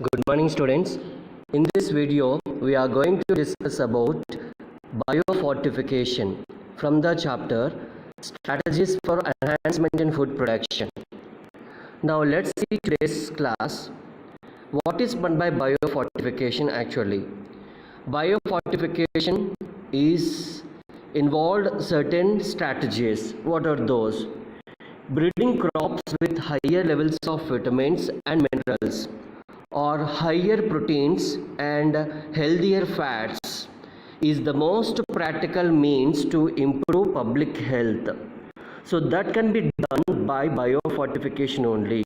Good morning, students. In this video, we are going to discuss about biofortification from the chapter Strategies for Enhancement in Food Production. Now, let's see today's class. What is meant by biofortification actually? Biofortification is involved certain strategies. What are those? Breeding crops with higher levels of vitamins and minerals, or higher proteins and healthier fats, is the most practical means to improve public health. So that can be done by biofortification only.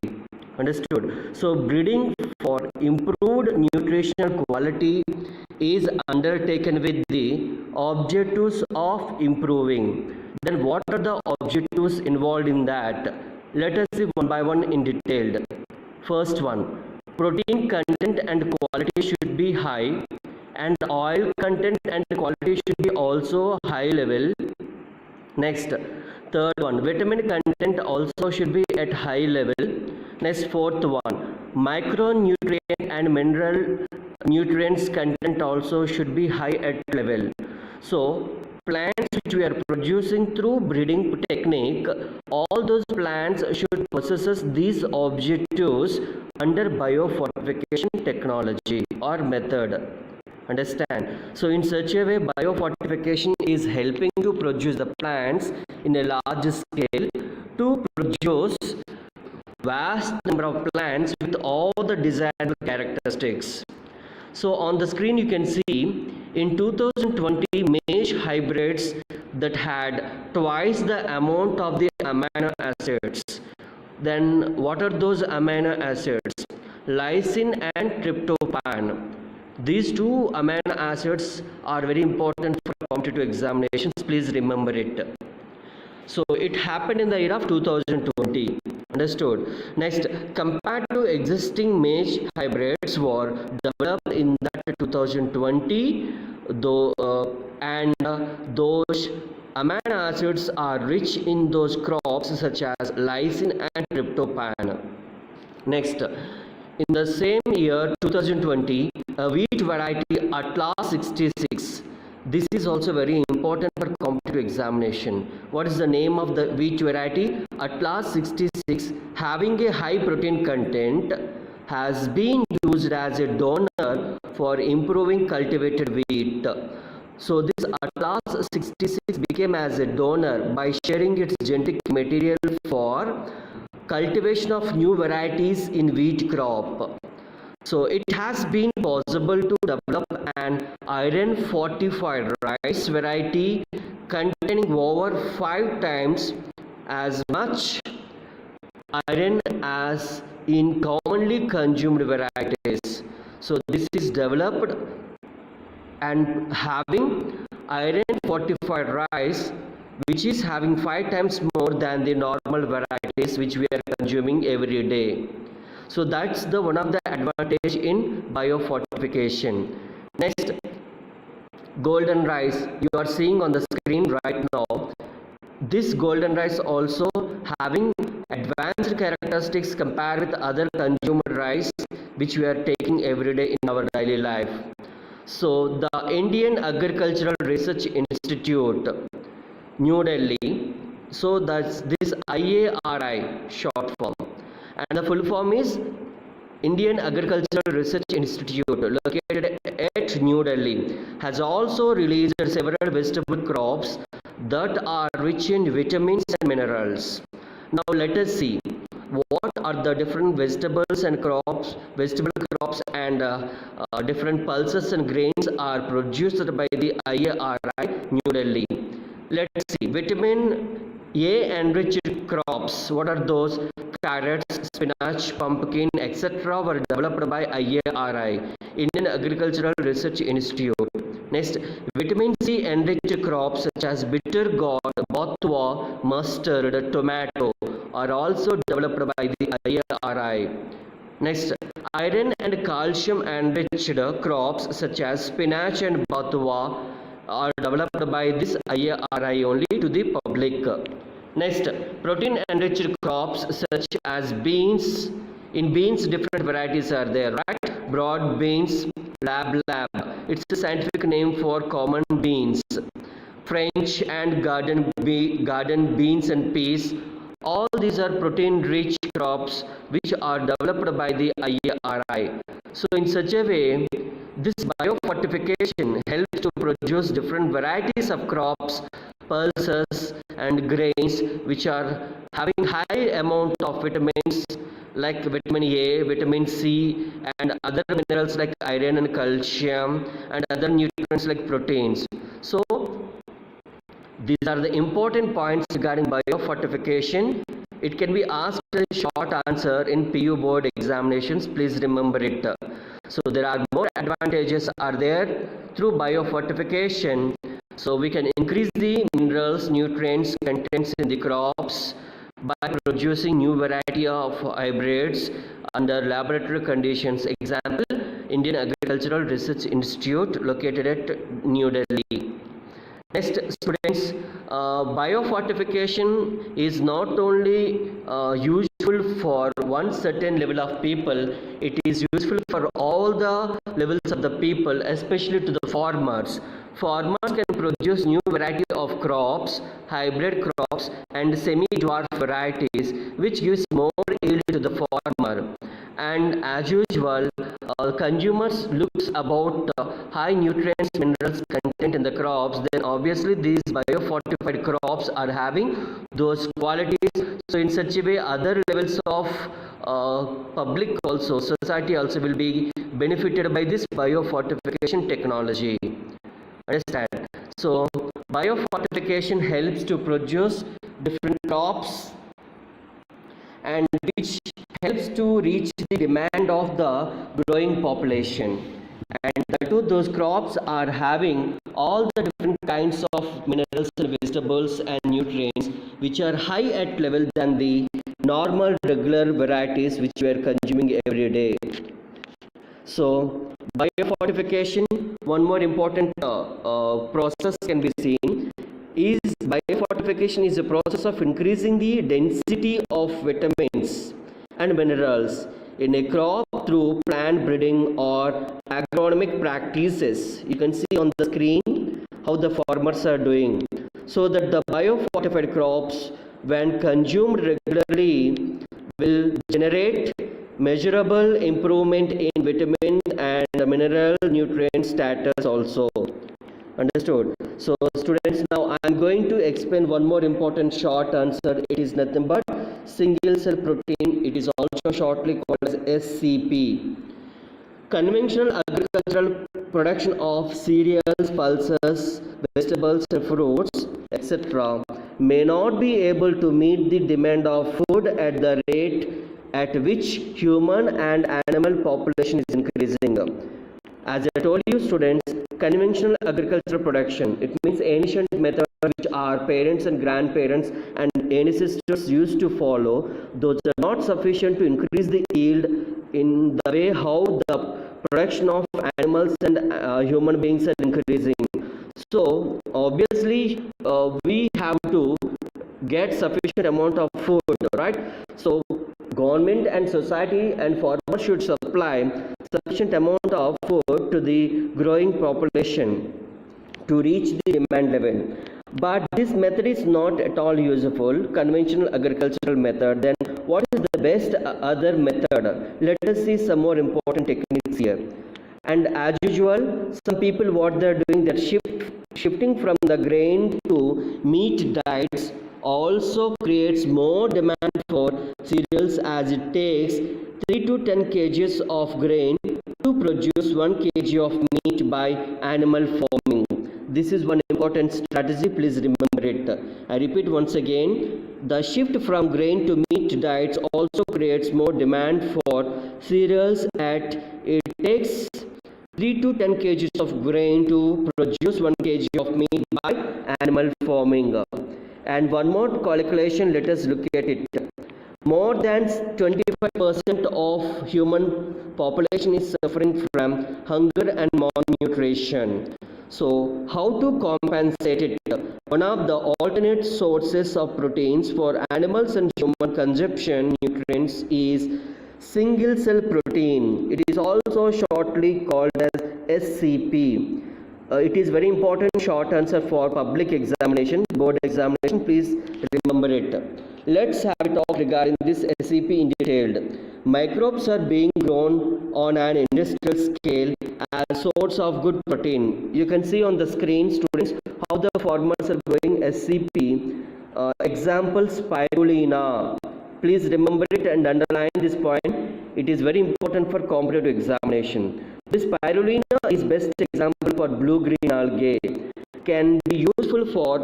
Understood? So breeding for improved nutritional quality is undertaken with the objectives of improving. Then what are the objectives involved in that? Let us see one by one in detail. First one, protein content and quality should be high, and oil content and quality should be also high level. Next, third one, vitamin content also should be at high level. Next, fourth one, micronutrient and mineral nutrients content also should be high at level. So plants which we are producing through breeding technique, all those plants should possess these objectives under biofortification technology or method. Understand? So in such a way, biofortification is helping to produce the plants in a large scale to produce vast number of plants with all the desirable characteristics. So on the screen you can see in 2020 maize hybrids that had twice the amount of the amino acids. Then what are those amino acids? Lysine and tryptophan. These two amino acids are very important for competitive examinations. Please remember it. So it happened in the year of 2020. Understood? Next, compared to existing maize hybrids were developed in that 2020, and those amino acids are rich in those crops such as lysine and tryptophan. Next, in the same year 2020, a wheat variety Atlas 66. This is also very important for competitive examination. What is the name of the wheat variety? Atlas 66, having a high protein content, has been used as a donor for improving cultivated wheat. So this Atlas 66 became as a donor by sharing its genetic material for cultivation of new varieties in wheat crop. So it has been possible to develop an iron fortified rice variety containing over 5 times as much iron as in commonly consumed varieties. So this is developed and having iron fortified rice which is having 5 times more than the normal varieties which we are consuming every day. So that's the one of the advantage in biofortification. Next, golden rice you are seeing on the screen right now. This golden rice also having advanced characteristics compared with other consumed rice which we are taking every day in our daily life. So the Indian Agricultural Research Institute, New Delhi, so that's this IARI short form, and the full form is Indian Agricultural Research Institute located at New Delhi, has also released several vegetable crops that are rich in vitamins and minerals. Now let us see what are the different vegetables and crops, and different pulses and grains are produced by the IARI New Delhi. Let's see, vitamin A enriched crops. What are those? Carrots, spinach, pumpkin, etc. were developed by IARI, Indian Agricultural Research Institute. Next, vitamin C enriched crops such as bitter gourd, botwa, mustard, tomato are also developed by the IARI. Next, iron and calcium enriched crops such as spinach and botwa are developed by this IARI only to the public. Next, protein enriched crops such as beans. In beans different varieties are there, right? broad beans, lab. It's a scientific name for common beans. French and garden beans and peas. All these are protein-rich crops which are developed by the IARI. So in such a way, this biofortification helps to produce different varieties of crops, pulses and grains which are having high amount of vitamins like vitamin A, vitamin C and other minerals like iron and calcium and other nutrients like proteins. So these are the important points regarding biofortification. It can be asked a short answer in PU board examinations. Please remember it. So there are more advantages are there through biofortification. So we can increase the minerals, nutrients, contents in the crops by producing new variety of hybrids under laboratory conditions. Example, Indian Agricultural Research Institute located at New Delhi. Next, students, biofortification is not only useful for one certain level of people, it is useful for all the levels of the people, especially to the farmers. Farmers can produce new variety of crops, hybrid crops and semi-dwarf varieties which gives more yield to the farmer. And as usual, consumers looks about high nutrients, minerals content in the crops, then obviously these biofortified crops are having those qualities. So in such a way, other levels of public also, society also will be benefited by this biofortification technology. Understand? So biofortification helps to produce different crops and which helps to reach the demand of the growing population. And those crops are having all the different kinds of minerals and vegetables and nutrients which are high at level than the normal regular varieties which we are consuming every day. So biofortification, one more important process can be seen is biofortification is a process of increasing the density of vitamins and minerals in a crop through plant breeding or agronomic practices. You can see on the screen how the farmers are doing, so that the biofortified crops when consumed regularly will generate measurable improvement in vitamin and mineral nutrient status also. Understood? So students, now I am going to explain one more important short answer. It is nothing but single cell protein. It is also shortly called as SCP. Conventional agricultural production of cereals, pulses, vegetables, fruits, etc. may not be able to meet the demand of food at the rate at which human and animal population is increasing. As I told you, students, conventional agricultural production, it means ancient methods which our parents and grandparents and ancestors used to follow, those are not sufficient to increase the yield in the way how the production of animals and human beings are increasing. So obviously we have to get sufficient amount of food, right? So government and society and farmers should supply sufficient amount of food to the growing population to reach the demand level. But this method is not at all useful, conventional agricultural method. Then what is the best other method? Let us see some more important techniques here. And as usual, some people what they are doing, they're shifting from the grain to meat diets also creates more demand for cereals, as it takes 3 to 10 kgs of grain to produce 1 kg of meat by animal farming. This is one important strategy, please remember it. I repeat once again, the shift from grain to meat diets also creates more demand for cereals, at it takes 3 to 10 kgs of grain to produce 1 kg of meat by animal farming. And one more calculation, let us look at it. More than 25% of human population is suffering from hunger and malnutrition. So how to compensate it? One of the alternate sources of proteins for animals and human consumption nutrients is Single cell protein, it is also shortly called as SCP. It is very important short answer for public examination, board examination. Please remember it. Let's have a talk regarding this SCP in detail. Microbes are being grown on an industrial scale as source of good protein. You can see on the screen, students, how the farmers are growing SCP. Example, spirulina. Please remember it and underline this point. It is very important for competitive examination. This spirulina is best example for blue-green algae. Can be useful for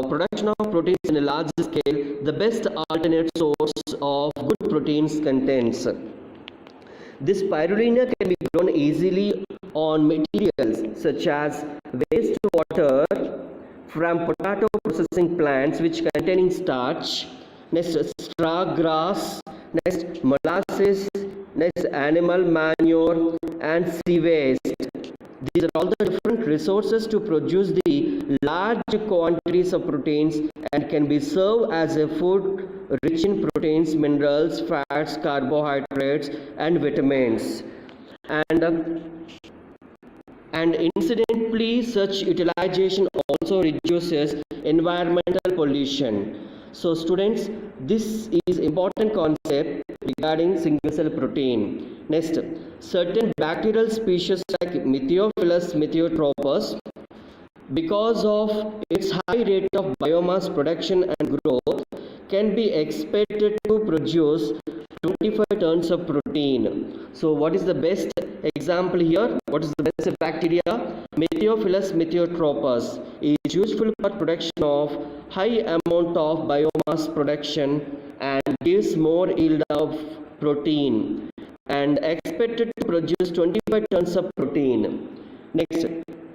production of proteins in a large scale. The best alternate source of good proteins contents. This spirulina can be grown easily on materials such as wastewater from potato processing plants which containing starch, next straw grass, next molasses, next animal manure and sea waste. These are all the different resources to produce the large quantities of proteins and can be served as a food rich in proteins, minerals, fats, carbohydrates and vitamins. And incidentally, such utilization also reduces environmental pollution. So students, this is important concept regarding single cell protein. Next, certain bacterial species like Meteophilus meteotropus, because of its high rate of biomass production and growth, can be expected to produce 25 tons of protein. So what is the best example here? What is the best bacteria? Meteophilus meteotropus is useful for production of high amount of biomass production and gives more yield of protein and expected to produce 25 tons of protein. Next,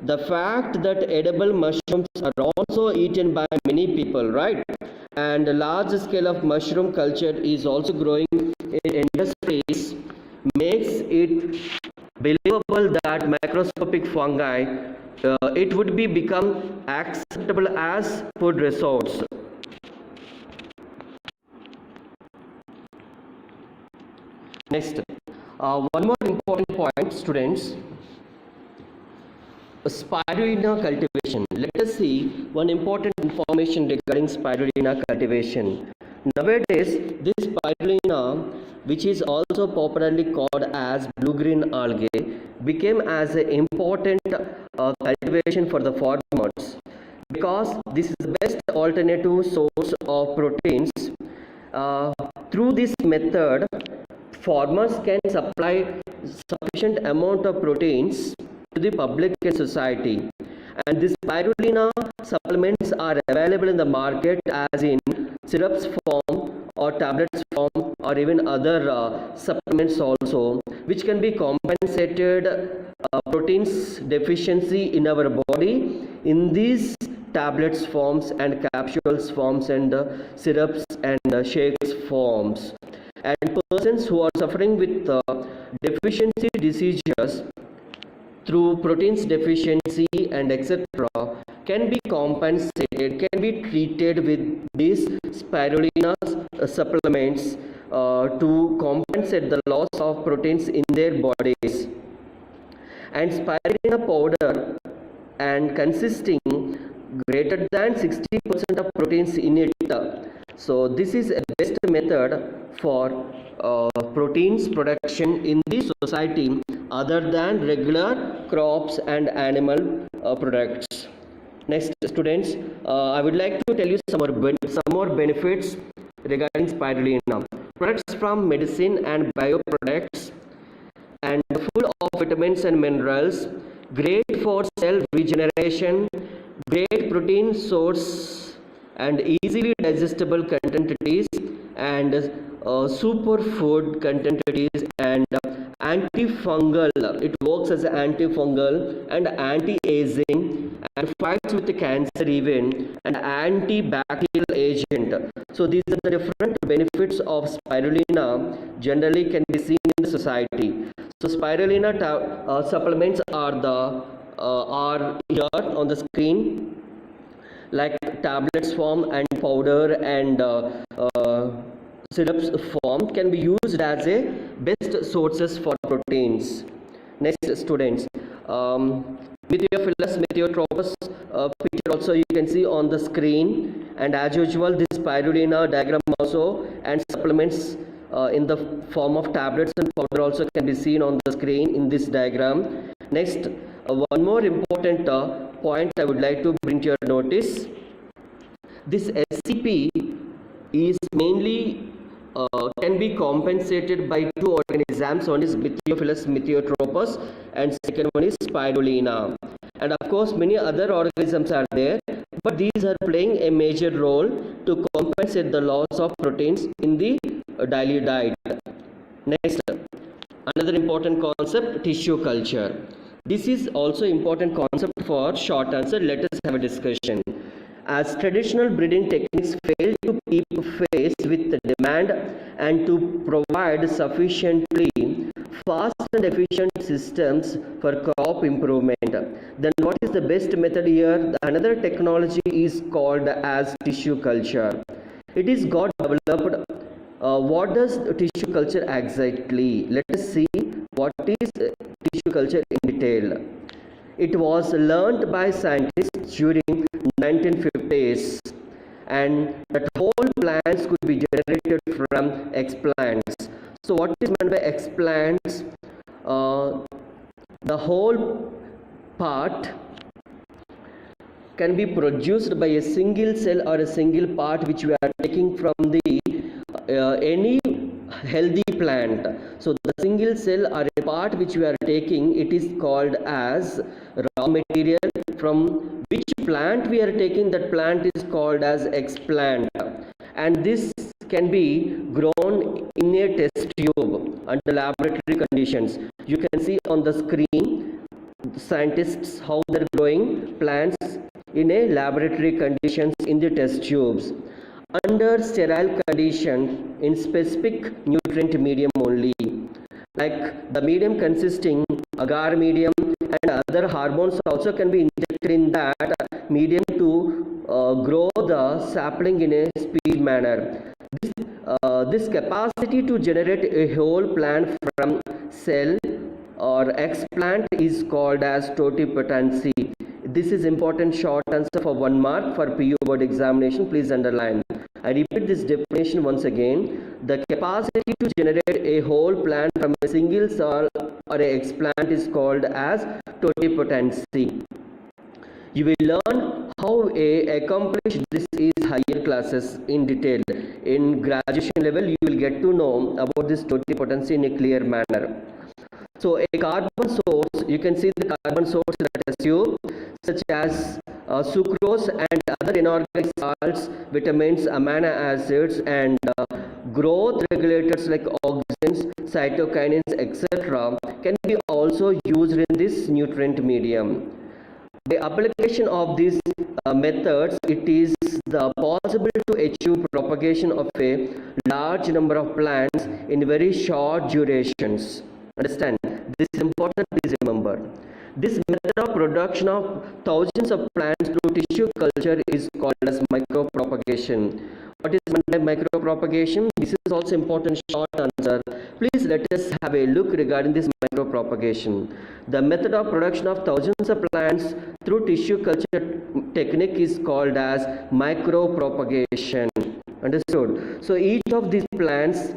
the fact that edible mushrooms are also eaten by many people, right? And a large scale of mushroom culture is also growing in industries, makes it believable that microscopic fungi it would be become acceptable as food resource. Next, one more important point, students. Spirulina cultivation. Let us see one important information regarding spirulina cultivation. Nowadays, this spirulina, which is also popularly called as blue-green algae, became as an important cultivation for the farmers because this is the best alternative source of proteins. Through this method, farmers can supply sufficient amount of proteins to the public and society, and this spirulina supplements are available in the market as in syrups form or tablets form or even other supplements also, which can be compensated proteins deficiency in our body in these tablets forms and capsules forms and syrups and shakes forms. And persons who are suffering with deficiency diseases through proteins deficiency and etc. can be compensated, can be treated with these spirulina supplements to compensate the loss of proteins in their bodies. And spirulina powder and consisting greater than 60% of proteins in it. So this is a best method for proteins production in the society other than regular crops and animal products. Next, students, I would like to tell you some more benefits regarding spirulina. Products from medicine and bioproducts and full of vitamins and minerals, great for cell regeneration, great protein source and easily digestible content it is, and superfood content it is, and antifungal, it works as an antifungal and anti-aging and fights with the cancer even, and antibacterial agent. So these are the different benefits of spirulina generally can be seen in the society. So spirulina supplements are here on the screen, like tablets form and powder and syrups formed can be used as a best sources for proteins. Next, students, Meteophilus meteotropus picture also you can see on the screen, and as usual this spirulina diagram also and supplements in the form of tablets and powder also can be seen on the screen in this diagram. Next, one more important point I would like to bring to your notice. This SCP is mainly can be compensated by two organisms. One is Meteophilus meteotropus and second one is spirulina, and of course many other organisms are there, but these are playing a major role to compensate the loss of proteins in the daily diet. Next, another important concept, tissue culture. This is also important concept for short answer. Let us have a discussion. As traditional breeding techniques fail to keep pace with the demand and to provide sufficiently fast and efficient systems for crop improvement, then what is the best method here? Another technology is called as tissue culture. It is got developed. What does tissue culture exactly? Let us see what is tissue culture in detail. It was learned by scientists during 1950s, and that whole plants could be generated from explants. So what is meant by explants? The whole part can be produced by a single cell or a single part which we are taking from the any healthy plant. So the single cell or a part which we are taking, it is called as raw material. From which plant we are taking, that plant is called as explant, and this can be grown in a test tube under laboratory conditions. You can see on the screen scientists how they are growing plants in a laboratory conditions in the test tubes under sterile condition in specific nutrient medium only, like the medium consisting agar medium, and other hormones also can be injected in that medium to grow the sapling in a speed manner. This capacity to generate a whole plant from cell or explant is called as totipotency. This is important short answer for 1 mark for PU board examination. Please underline. I repeat this definition once again. The capacity to generate a whole plant from a single cell or a explant is called as totipotency. You will learn how to accomplish this is higher classes in detail. In graduation level, you will get to know about this totipotency in a clear manner. So a carbon source, you can see the carbon source in the test tube, such as sucrose and other inorganic salts, vitamins, amino acids, and growth regulators like auxins, cytokinins, etc. can be also used in this nutrient medium. The application of these methods, it is possible to achieve propagation of a large number of plants in very short durations. Understand? This is important, please remember. This method of production of thousands of plants through tissue culture is called as micropropagation. What is meant by micropropagation? This is also important short answer. Please let us have a look regarding this micropropagation. The method of production of thousands of plants through tissue culture technique is called as micropropagation. Understood? So each of these plants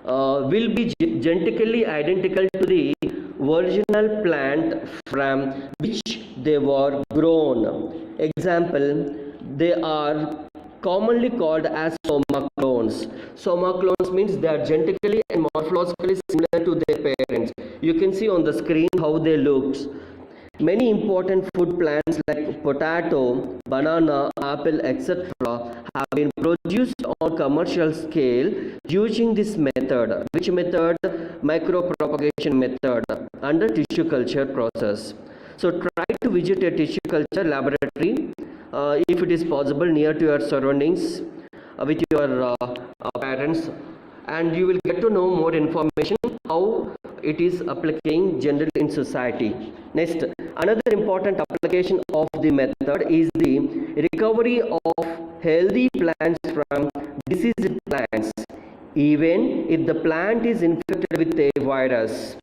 will be genetically identical to the original plant from which they were grown. Example, they are commonly called as soma clones. Soma clones means they are genetically and morphologically similar to their parents. You can see on the screen how they look. Many important food plants like potato, banana, apple, etc. have been produced on commercial scale using this method. Which method? Micropropagation method under tissue culture process. So try to visit a tissue culture laboratory if it is possible near to your surroundings with your parents, and you will get to know more information how it is applying generally in society. Next, another important application of the method is the recovery of healthy plants from disease plants, even if the plant is infected with a virus.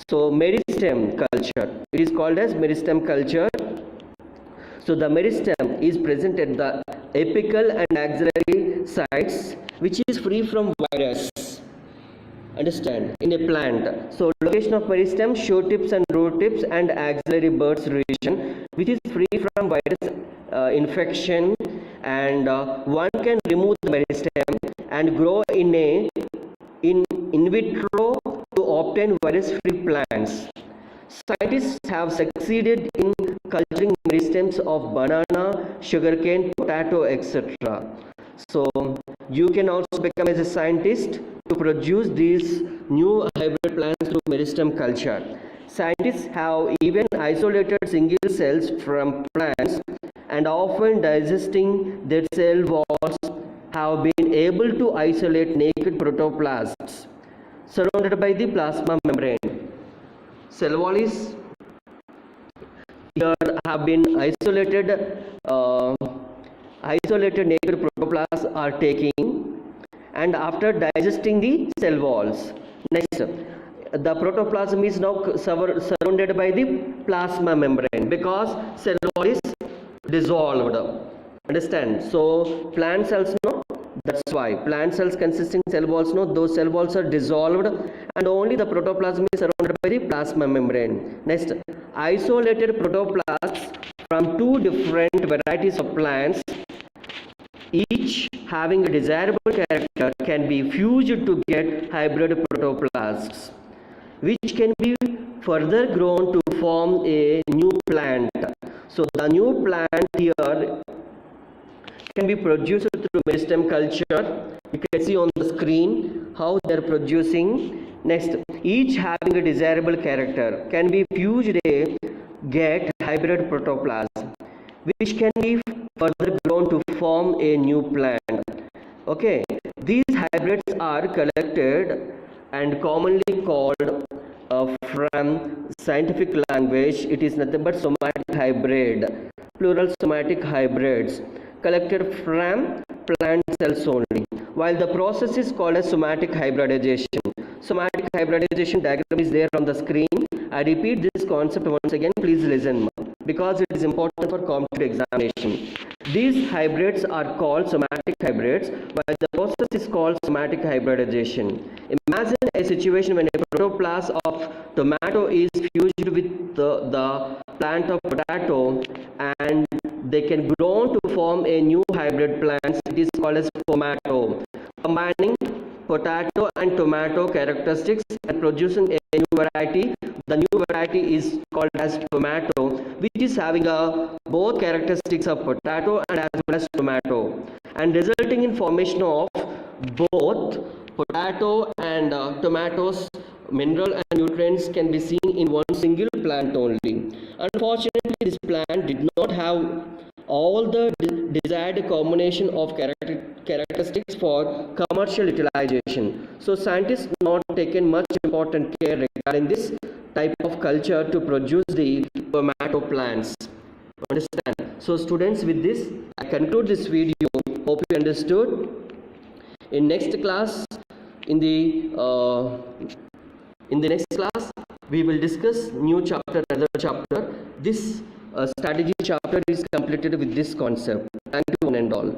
So meristem culture, it is called as meristem culture. So the meristem is present at the apical and axillary sites, which is free from virus. Understand, in a plant. So location of meristem, shoot tips and root tips and axillary buds region, which is free from virus infection, and one can remove the meristem and grow in vitro to obtain virus free plants. Scientists have succeeded in culturing meristems of banana, sugarcane, potato, etc. So you can also become as a scientist to produce these new hybrid plants through meristem culture. Scientists have even isolated single cells from plants, and often digesting their cell walls have been able to isolate naked protoplasts surrounded by the plasma membrane. Cell wall is here have been isolated naked protoplasts are taking, and after digesting the cell walls. Next, the protoplasm is now surrounded by the plasma membrane because cell wall is dissolved. Understand? So plant cells know, that's why plant cells consisting cell walls know, those cell walls are dissolved and only the protoplasm is surrounded by the plasma membrane. Next, isolated protoplasts from two different varieties of plants, each having a desirable character, can be fused to get hybrid protoplasts, which can be further grown to form a new plant. So the new plant here can be produced through meristem culture. You can see on the screen how they are producing. Next, each having a desirable character can be fused to get hybrid protoplasm, which can be further grown to form a new plant. Okay, these hybrids are collected and commonly called from scientific language, it is nothing but somatic hybrid, plural somatic hybrids, collected from plant cells only, while the process is called as somatic hybridization. Somatic hybridization diagram is there on the screen. I repeat this concept once again, please listen, because it is important for competitive examination. These hybrids are called somatic hybrids, while the process is called somatic hybridization. Imagine a situation when a protoplast of tomato is fused with the plant of potato, and they can grow to form a new hybrid plant. It is called as pomato, combining potato and tomato characteristics and producing a new variety. The new variety is called as tomato, which is having both characteristics of potato and as well as tomato, and resulting in formation of both potato and tomatoes. Mineral and nutrients can be seen in one single plant only. Unfortunately, this plant did not have all the desired combination of characteristics for commercial utilization. So scientists not taken much important care regarding this type of culture to produce the tomato plants. Understand? So students, with this I conclude this video. Hope you understood. In next class, in the next class, we will discuss new chapter, another chapter. This strategy chapter is completed with this concept. Thank you one and all.